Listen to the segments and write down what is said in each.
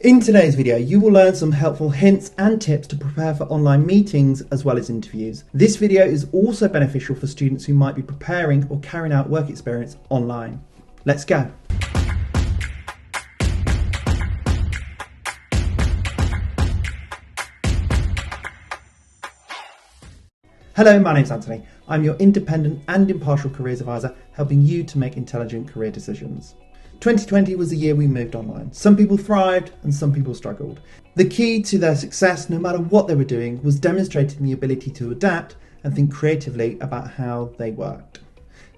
In today's video, you will learn some helpful hints and tips to prepare for online meetings as well as interviews. This video is also beneficial for students who might be preparing or carrying out work experience online. Let's go. Hello, my name's Anthony. I'm your independent and impartial careers advisor, helping you to make intelligent career decisions. 2020 was the year we moved online. Some people thrived and some people struggled. The key to their success, no matter what they were doing, was demonstrating the ability to adapt and think creatively about how they worked.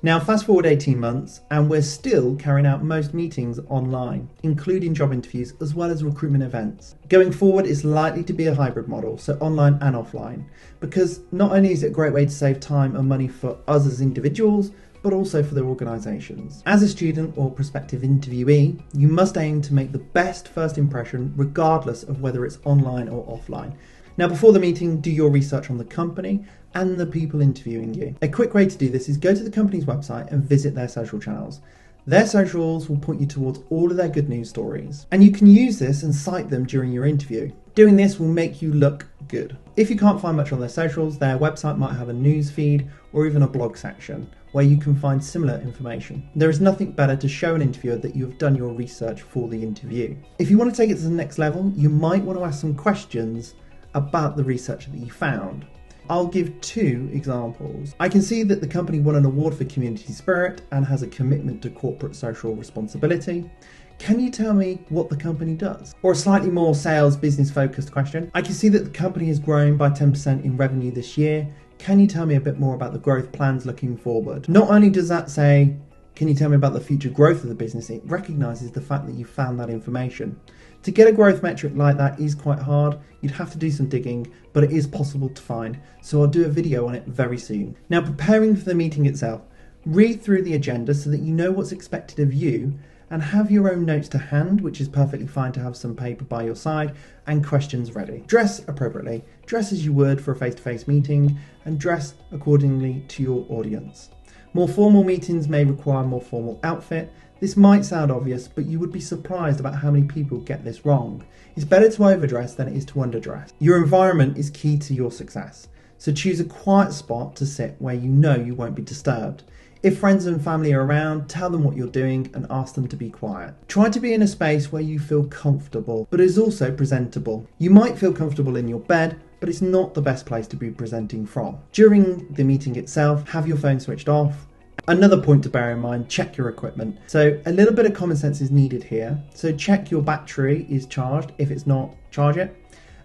Now, fast forward 18 months and we're still carrying out most meetings online, including job interviews as well as recruitment events. Going forward, it's likely to be a hybrid model, so online and offline, because not only is it a great way to save time and money for us as individuals, but also for their organisations. As a student or prospective interviewee, you must aim to make the best first impression regardless of whether it's online or offline. Now, before the meeting, do your research on the company and the people interviewing you. A quick way to do this is go to the company's website and visit their social channels. Their socials will point you towards all of their good news stories, and you can use this and cite them during your interview. Doing this will make you look good. If you can't find much on their socials, their website might have a news feed or even a blog section where you can find similar information. There is nothing better to show an interviewer that you have done your research for the interview. If you want to take it to the next level, you might want to ask some questions about the research that you found. I'll give two examples. I can see that the company won an award for community spirit and has a commitment to corporate social responsibility. Can you tell me what the company does? Or a slightly more sales business focused question. I can see that the company has grown by 10% in revenue this year. Can you tell me a bit more about the growth plans looking forward? Not only does that say, can you tell me about the future growth of the business, it recognises the fact that you found that information. To get a growth metric like that is quite hard. You'd have to do some digging, but it is possible to find. So I'll do a video on it very soon. Now, preparing for the meeting itself, read through the agenda so that you know what's expected of you, and have your own notes to hand, which is perfectly fine to have some paper by your side and questions ready. Dress appropriately. Dress as you would for a face-to-face meeting and dress accordingly to your audience. More formal meetings may require a more formal outfit. This might sound obvious, but you would be surprised about how many people get this wrong. It's better to overdress than it is to underdress. Your environment is key to your success, so choose a quiet spot to sit where you know you won't be disturbed. If friends and family are around, tell them what you're doing and ask them to be quiet. Try to be in a space where you feel comfortable, but is also presentable. You might feel comfortable in your bed, but it's not the best place to be presenting from. During the meeting itself, have your phone switched off. Another point to bear in mind, check your equipment. So a little bit of common sense is needed here. So check your battery is charged. If it's not, charge it.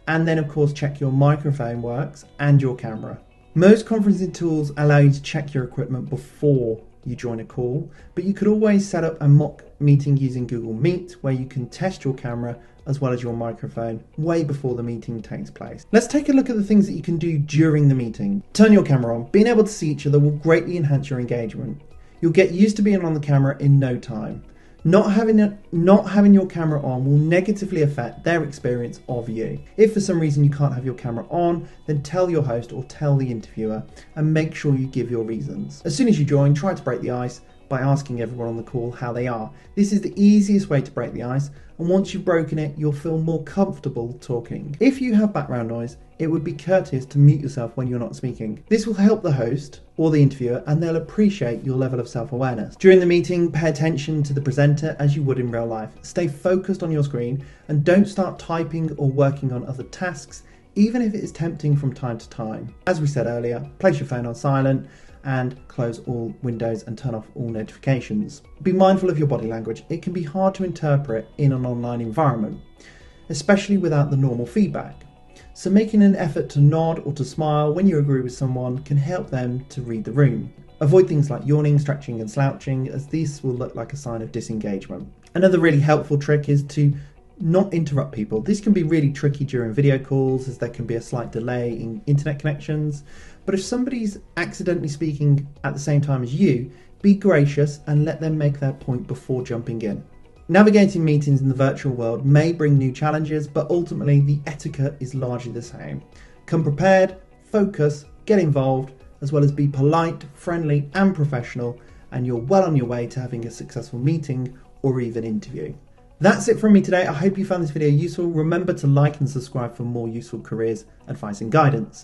And then of course, check your microphone works and your camera. Most conferencing tools allow you to check your equipment before you join a call, but you could always set up a mock meeting using Google Meet where you can test your camera as well as your microphone way before the meeting takes place. Let's take a look at the things that you can do during the meeting. Turn your camera on. Being able to see each other will greatly enhance your engagement. You'll get used to being on the camera in no time. Not having your camera on will negatively affect their experience of you. If for some reason you can't have your camera on, then tell your host or tell the interviewer and make sure you give your reasons. As soon as you join, try to break the ice by asking everyone on the call how they are. This is the easiest way to break the ice, and once you've broken it, you'll feel more comfortable talking. If you have background noise, it would be courteous to mute yourself when you're not speaking. This will help the host or the interviewer, and they'll appreciate your level of self-awareness. During the meeting, pay attention to the presenter as you would in real life. Stay focused on your screen and don't start typing or working on other tasks, even if it is tempting from time to time. As we said earlier, place your phone on silent and close all windows and turn off all notifications. Be mindful of your body language. It can be hard to interpret in an online environment, especially without the normal feedback. So making an effort to nod or to smile when you agree with someone can help them to read the room. Avoid things like yawning, stretching and slouching, as this will look like a sign of disengagement. Another really helpful trick is to not interrupt people. This can be really tricky during video calls as there can be a slight delay in internet connections. But if somebody's accidentally speaking at the same time as you, be gracious and let them make their point before jumping in. Navigating meetings in the virtual world may bring new challenges, but ultimately the etiquette is largely the same. Come prepared, focus, get involved, as well as be polite, friendly and professional, and you're well on your way to having a successful meeting or even interview. That's it from me today. I hope you found this video useful. Remember to like and subscribe for more useful careers advice and guidance.